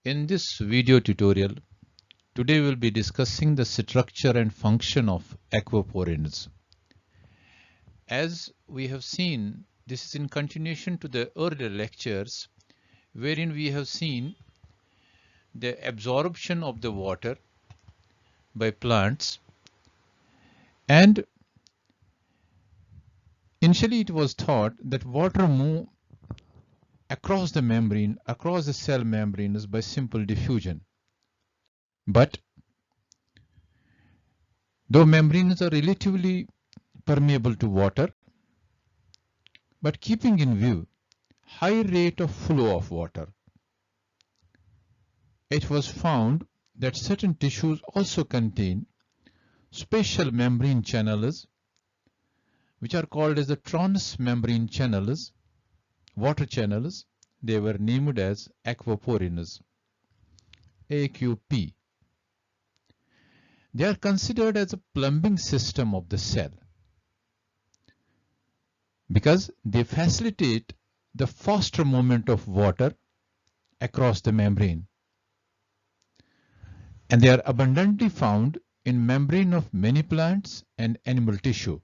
In this video tutorial, today we'll be discussing the structure and function of aquaporins. As we have seen, this is in continuation to the earlier lectures, wherein we have seen the absorption of the water by plants, and initially it was thought that water moves across the membrane, across the cell membranes by simple diffusion. But though membranes are relatively permeable to water, but keeping in view high rate of flow of water, it was found that certain tissues also contain special membrane channels, which are called as the transmembrane channels, water channels. They were named as aquaporins, AQP. They are considered as a plumbing system of the cell because they facilitate the faster movement of water across the membrane. And they are abundantly found in membrane of many plants and animal tissue.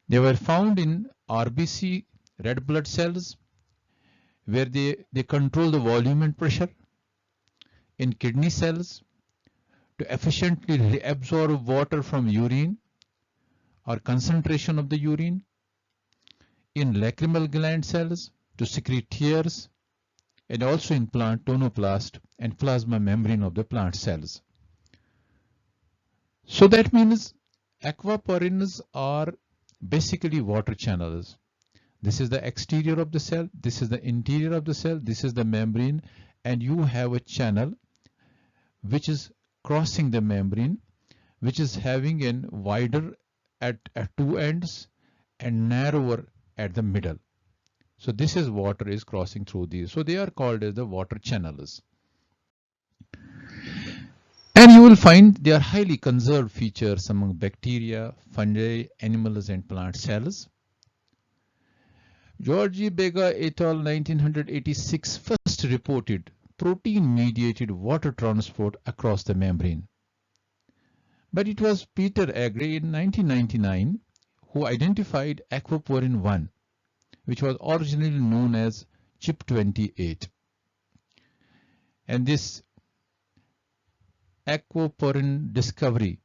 They were found in RBC, red blood cells, where they control the volume and pressure, in kidney cells to efficiently reabsorb water from urine or concentration of the urine, in lacrimal gland cells to secrete tears, and also in plant tonoplast and plasma membrane of the plant cells. So that means aquaporins are basically water channels. This is the exterior of the cell, this is the interior of the cell, this is the membrane, and you have a channel which is crossing the membrane, which is having a wider at two ends and narrower at the middle. So this is water is crossing through these. So they are called as the water channels. And you will find they are highly conserved features among bacteria, fungi, animals, and plant cells. Georgi Bega et al. 1986 first reported protein-mediated water transport across the membrane. But it was Peter Agre in 1999 who identified Aquaporin 1, which was originally known as CHIP28. And this Aquaporin Discovery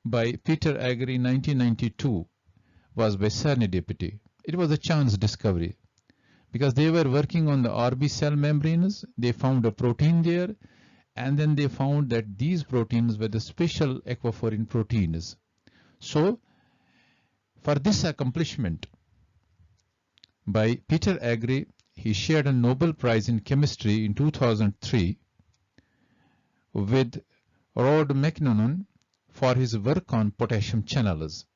by Peter Agre in 1992 was by serendipity. It was a chance discovery because they were working on the RB cell membranes. They found a protein there, and then they found that these proteins were the special aquaporin proteins. So for this accomplishment by Peter Agre, he shared a Nobel Prize in Chemistry in 2003 with Rod McKinnon for his work on potassium channels.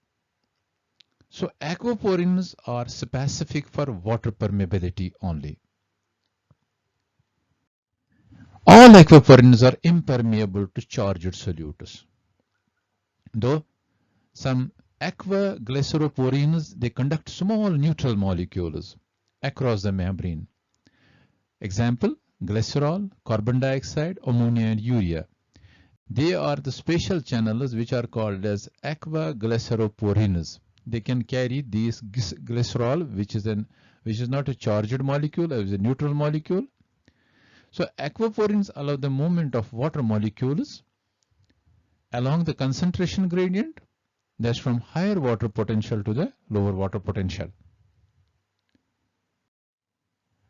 So aquaporins are specific for water permeability only. All aquaporins are impermeable to charged solutes, though some aquaglyceroporins, they conduct small neutral molecules across the membrane. Example, glycerol, carbon dioxide, ammonia, and urea. They are the special channels which are called as aquaglyceroporins. They can carry these glycerol, which is not a charged molecule, it is a neutral molecule. So aquaporins allow the movement of water molecules along the concentration gradient, that's from higher water potential to the lower water potential.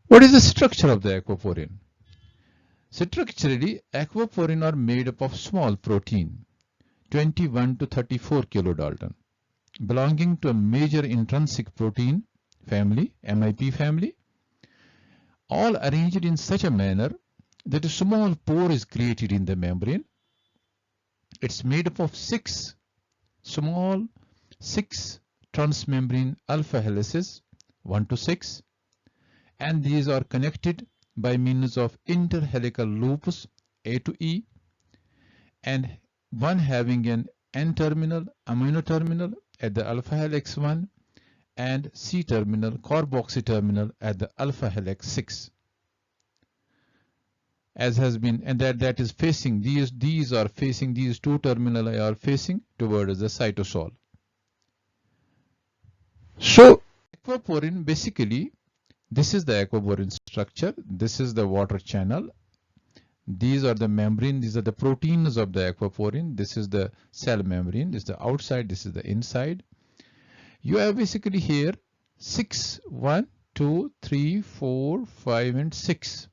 What is the structure of the aquaporin? Structurally, aquaporin are made up of small protein, 21 to 34 kilodalton, belonging to a major intrinsic protein family, MIP family, all arranged in such a manner that a small pore is created in the membrane. It's made up of six transmembrane alpha helices, 1 to 6, and these are connected by means of interhelical loops A to E, and one having an N-terminal amino terminal at the alpha helix 1 and C-terminal carboxy terminal at the alpha helix 6. as has been, and that is facing, these are facing, these two terminali are facing towards the cytosol. So aquaporin, basically this is the aquaporin structure, this is the water channel, these are the membrane, these are the proteins of the aquaporin, this is the cell membrane, this is the outside, this is the inside. You have basically here 6, 1, 2, 3, 4, 5 and 6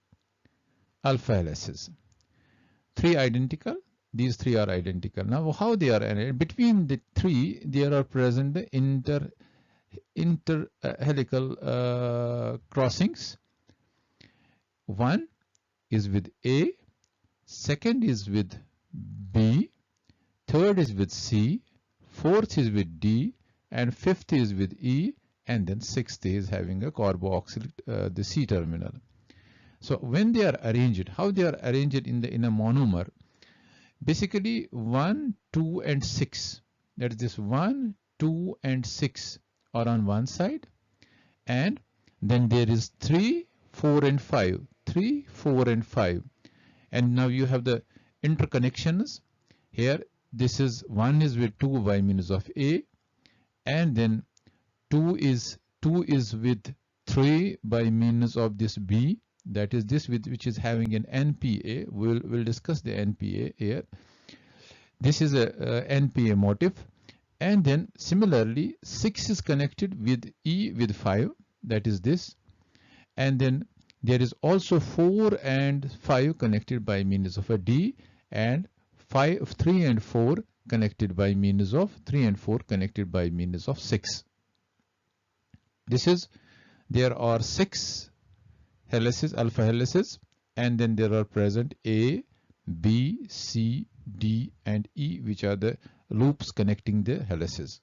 alpha helices. 3 identical, these 3 are identical. Now how they are, between the 3 there are present the helical crossings. One is with A, second is with B, third is with C, fourth is with D, and fifth is with E, and then sixth is having a carboxyl, the C terminal. So when they are arranged, how they are arranged in a monomer, basically 1, 2 and 6, that is this 1, 2 and 6 are on one side, and then there is 3, 4 and 5, 3, 4 and 5, and now you have the interconnections. Here this is 1 is with 2 by means of A, and then 2 is with 3 by means of this B, that is this which is having an Npa. We'll discuss the Npa here. This is a Npa motif, and then similarly 6 is connected with E with 5, that is this, and then there is also 4 and 5 connected by means of a D, and 3 and 4 connected by means of 3 and 4 connected by means of 6. This is, there are 6 helices, alpha helices, and then there are present A, B, C, D and E, which are the loops connecting the helices.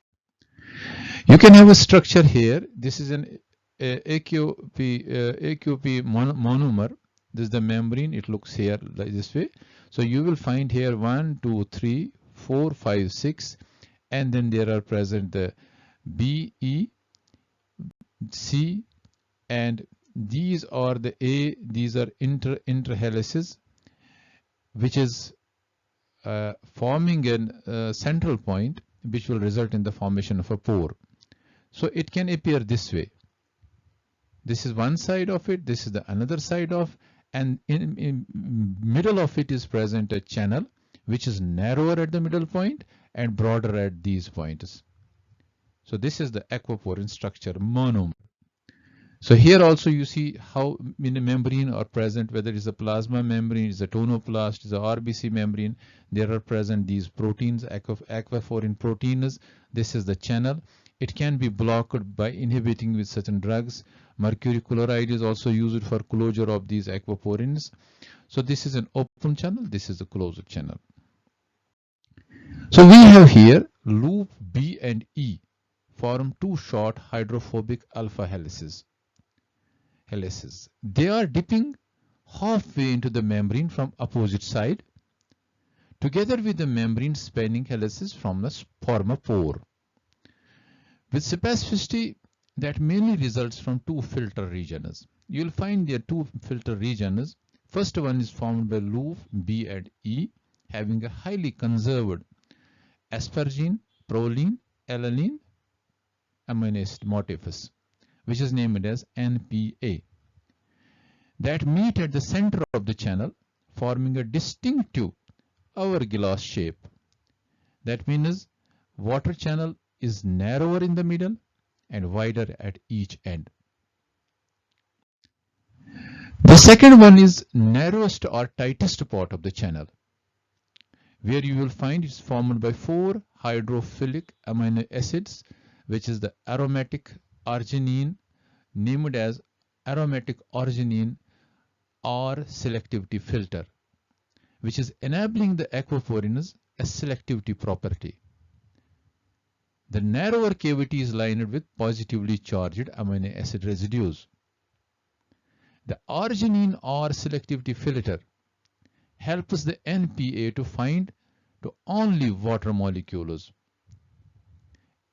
You can have a structure here. This is an AQP monomer. This is the membrane. It looks here like this way. So you will find here 1, 2, 3, 4, 5, 6, and then there are present the B, E, C, and these are the A. These are interhelices, which is forming a central point, which will result in the formation of a pore. So it can appear this way. This is one side of it, this is the another side of, and in middle of it is present a channel which is narrower at the middle point and broader at these points. So this is the aquaporin structure, monomer. So here also you see how in a membrane are present, whether it is a plasma membrane, it is a tonoplast, it is a RBC membrane, there are present these proteins, aquaporin proteins. This is the channel. It can be blocked by inhibiting with certain drugs. Mercury chloride is also used for closure of these aquaporins. So this is an open channel, this is a closed channel. So we have here loop B and E form 2 short hydrophobic alpha helices. They are dipping halfway into the membrane from opposite side, together with the membrane spanning helices from the form a pore, with specificity that mainly results from 2 filter regions. You will find there 2 filter regions. First one is formed by loop B and E, having a highly conserved asparagine, proline, alanine amino acid motifs, which is named as Npa, that meet at the center of the channel, forming a distinctive hourglass shape. That means water channel is narrower in the middle and wider at each end. The second one is narrowest or tightest part of the channel, where you will find it's formed by 4 hydrophilic amino acids, which is the aromatic arginine, named as aromatic arginine or selectivity filter, which is enabling the aquaporins a selectivity property. The narrower cavity is lined with positively charged amino acid residues. The arginine or selectivity filter helps the Npa to find to only water molecules.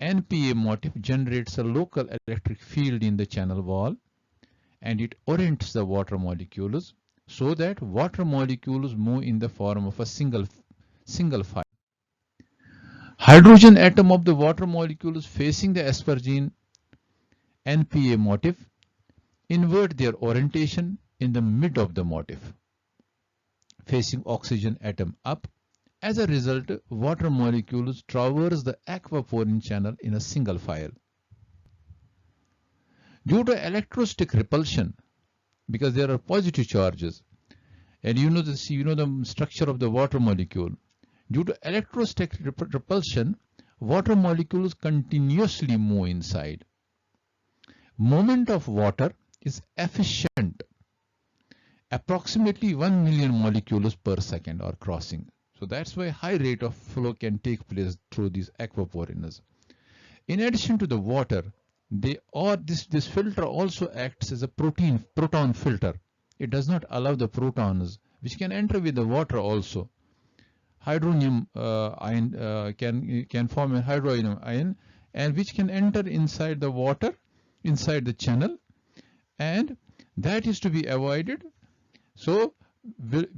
Npa motif generates a local electric field in the channel wall, and it orients the water molecules so that water molecules move in the form of a single file. Hydrogen atom of the water molecules facing the aspergine Npa motif invert their orientation in the mid of the motif, facing oxygen atom up. As a result, water molecules traverse the aquaporin channel in a single file. Due to electrostatic repulsion, because there are positive charges, and you know the structure of the water molecule. Due to electrostatic repulsion, water molecules continuously move inside. Movement of water is efficient. Approximately 1 million molecules per second are crossing. So that's why high rate of flow can take place through these aquaporins. In addition to the water, this filter also acts as a proton filter. It does not allow the protons, which can enter with the water also. Hydronium ion can form a hydronium ion, and which can enter inside the water, inside the channel, and that is to be avoided. So the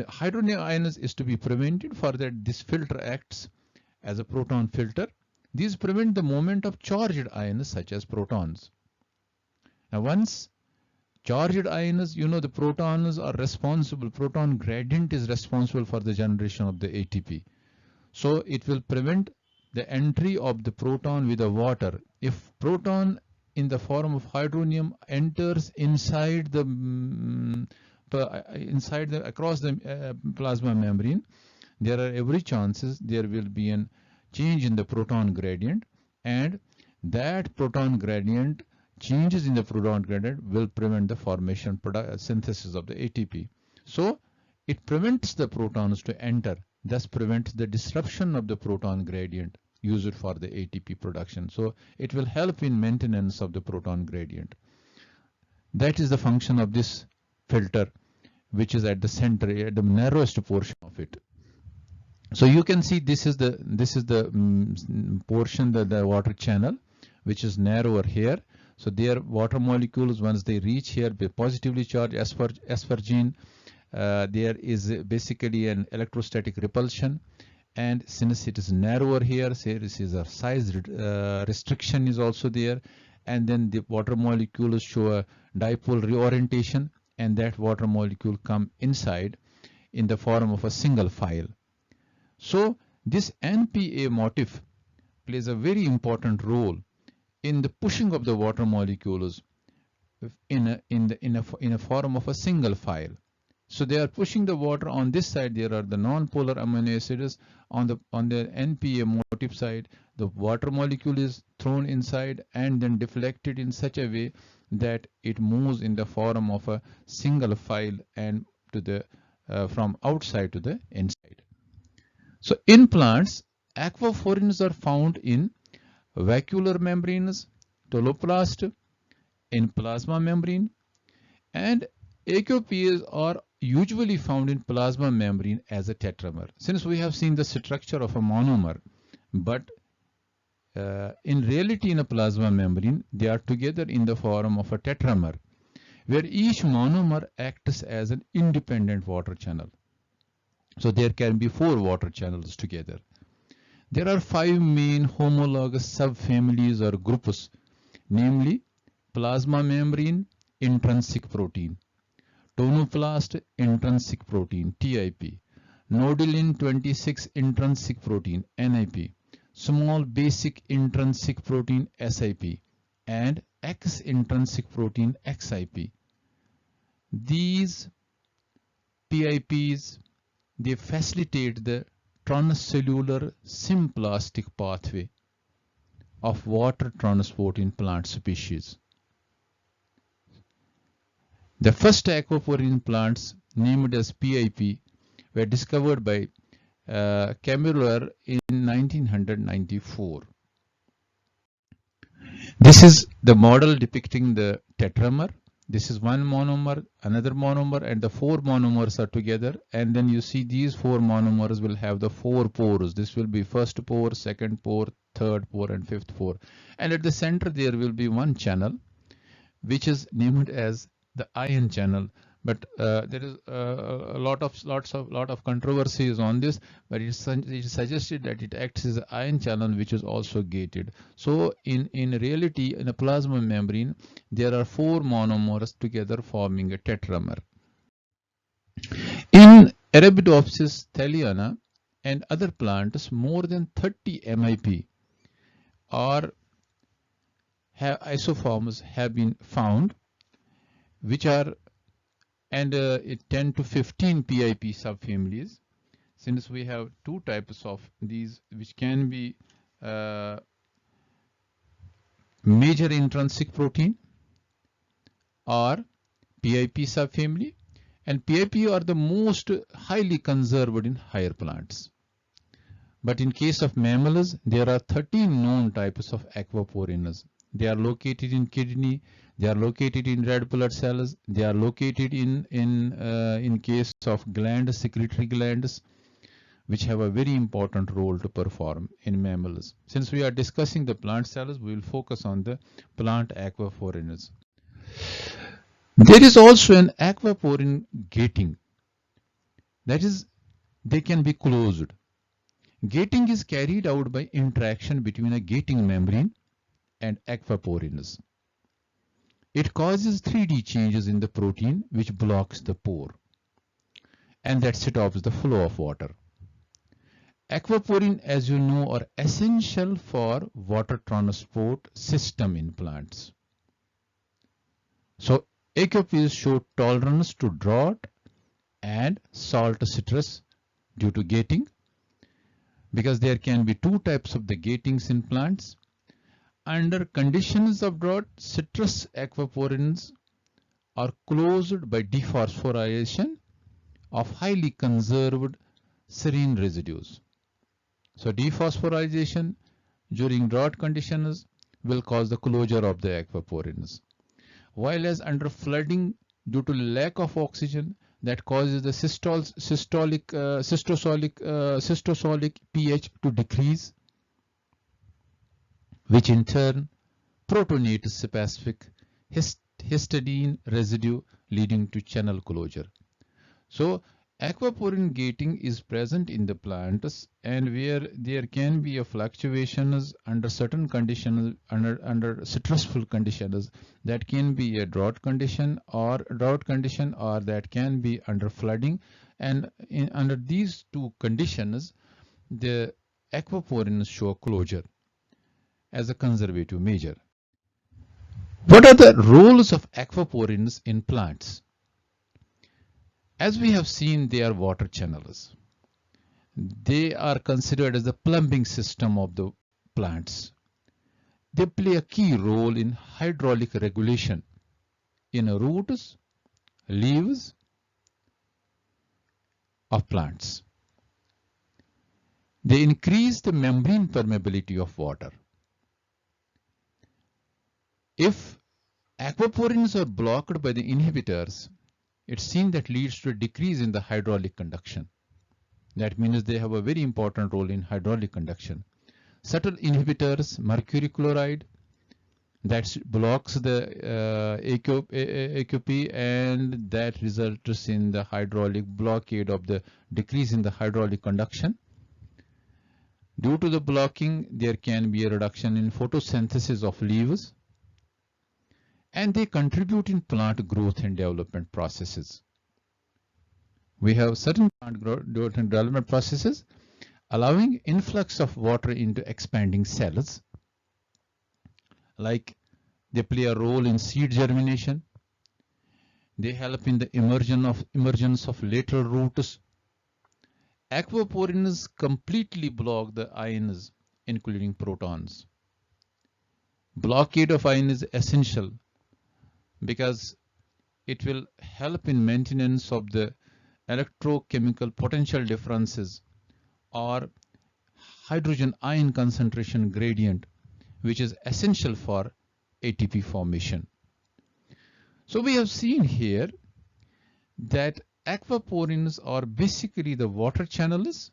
hydronium ions is to be prevented. For that, this filter acts as a proton filter. These prevent the movement of charged ions such as protons. Now once charged ions, the protons are responsible, proton gradient is responsible for the generation of the ATP. So it will prevent the entry of the proton with the water. If proton in the form of hydronium enters inside the across the plasma membrane, there are every chances there will be a change in the proton gradient, and that proton gradient changes in the proton gradient will prevent the formation synthesis of the ATP. So it prevents the protons to enter, thus prevents the disruption of the proton gradient used for the ATP production. So it will help in maintenance of the proton gradient. That is the function of this filter, which is at the center, at the narrowest portion of it. So you can see this is the portion, the water channel, which is narrower here. So their water molecules, once they reach here, be positively charged aspergine. There is basically an electrostatic repulsion, and since it is narrower here, say this is a size restriction is also there, and then the water molecules show a dipole reorientation, and that water molecule come inside in the form of a single file. So this Npa motif plays a very important role in the pushing of the water molecules in a form of a single file. So they are pushing the water on this side. There are the non-polar amino acids on the Npa motif side. The water molecule is thrown inside and then deflected in such a way that it moves in the form of a single file and to the from outside to the inside. So in plants, aquaporins are found in vacuolar membranes, toloplast, in plasma membrane, and AQPs are usually found in plasma membrane as a tetramer. Since we have seen the structure of a monomer, but in reality in a plasma membrane, they are together in the form of a tetramer, where each monomer acts as an independent water channel. So there can be 4 water channels together. There are 5 main homologous subfamilies or groups, namely plasma membrane intrinsic protein, tonoplast intrinsic protein TIP, nodulin 26 intrinsic protein NIP, small basic intrinsic protein SIP, and X intrinsic protein XIP. These PIPs, they facilitate the transcellular symplastic pathway of water transport in plant species. The first aquaporin plants, named as PIP, were discovered by Cameron in 1994. This is the model depicting the tetramer. This is one monomer, another monomer, and the 4 monomers are together. And then you see these 4 monomers will have the 4 pores. This will be first pore, second pore, third pore, and fifth pore. And at the center there will be one channel, which is named as the ion channel, but there is a lot of controversies on this, but it is suggested that it acts as an ion channel which is also gated. So in reality, in a plasma membrane, there are 4 monomers together forming a tetramer. In Arabidopsis thaliana and other plants, more than 30 MIP or isoforms have been found, which are, and 10 to 15 PIP subfamilies, since we have 2 types of these, which can be major intrinsic protein or PIP subfamily, and PIP are the most highly conserved in higher plants. But in case of mammals, there are 13 known types of aquaporins. They are located in kidney, they are located in red blood cells, they are located in case of glands, secretory glands, which have a very important role to perform in mammals. Since we are discussing the plant cells, we will focus on the plant aquaporins. There is also an aquaporin gating. That is, they can be closed. Gating is carried out by interaction between a gating membrane and aquaporins. It causes 3D changes in the protein which blocks the pore, and that stops the flow of water. Aquaporin, as you know, are essential for water transport system in plants. So AQPs show tolerance to drought and salt stress due to gating, because there can be 2 types of the gatings in plants. Under conditions of drought, citrus aquaporins are closed by dephosphorylation of highly conserved serine residues. So dephosphorylation during drought conditions will cause the closure of the aquaporins. While as under flooding due to lack of oxygen, that causes the systolic pH to decrease, which in turn protonates specific histidine residue leading to channel closure. So aquaporin gating is present in the plants, and where there can be a fluctuations under certain conditions, under stressful conditions, that can be a drought condition or that can be under flooding, and under these 2 conditions, the aquaporins show closure as a conservative measure. What are the roles of aquaporins in plants? As we have seen, they are water channels. They are considered as the plumbing system of the plants. They play a key role in hydraulic regulation in roots, leaves of plants. They increase the membrane permeability of water. If aquaporins are blocked by the inhibitors, it's seen that leads to a decrease in the hydraulic conduction. That means they have a very important role in hydraulic conduction. Subtle inhibitors, mercury chloride, that blocks the AQP, and that results in the hydraulic blockade of the decrease in the hydraulic conduction. Due to the blocking, there can be a reduction in photosynthesis of leaves, and they contribute in plant growth and development processes. We have certain plant growth and development processes allowing influx of water into expanding cells, like they play a role in seed germination. They help in the emergence of lateral roots. Aquaporins completely block the ions, including protons. Blockade of ion is essential because it will help in maintenance of the electrochemical potential differences or hydrogen ion concentration gradient, which is essential for ATP formation. So we have seen here that aquaporins are basically the water channels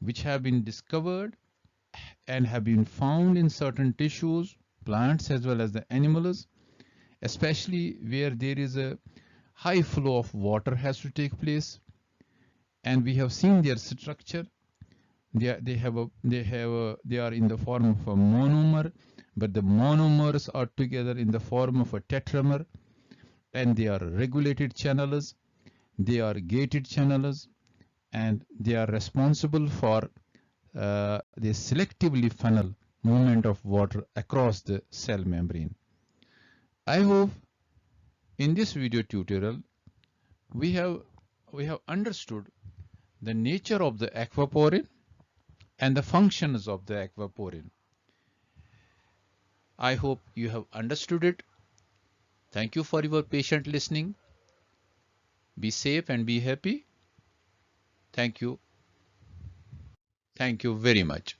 which have been discovered and have been found in certain tissues, plants as well as the animals, especially where there is a high flow of water has to take place, and we have seen their structure. They are in the form of a monomer, but the monomers are together in the form of a tetramer, and they are regulated channels, they are gated channels, and they are responsible for the selectively funnel movement of water across the cell membrane. I hope in this video tutorial we have understood the nature of the aquaporin and the functions of the aquaporin. I hope you have understood it. Thank you for your patient listening. Be safe and be happy. Thank you. Thank you very much.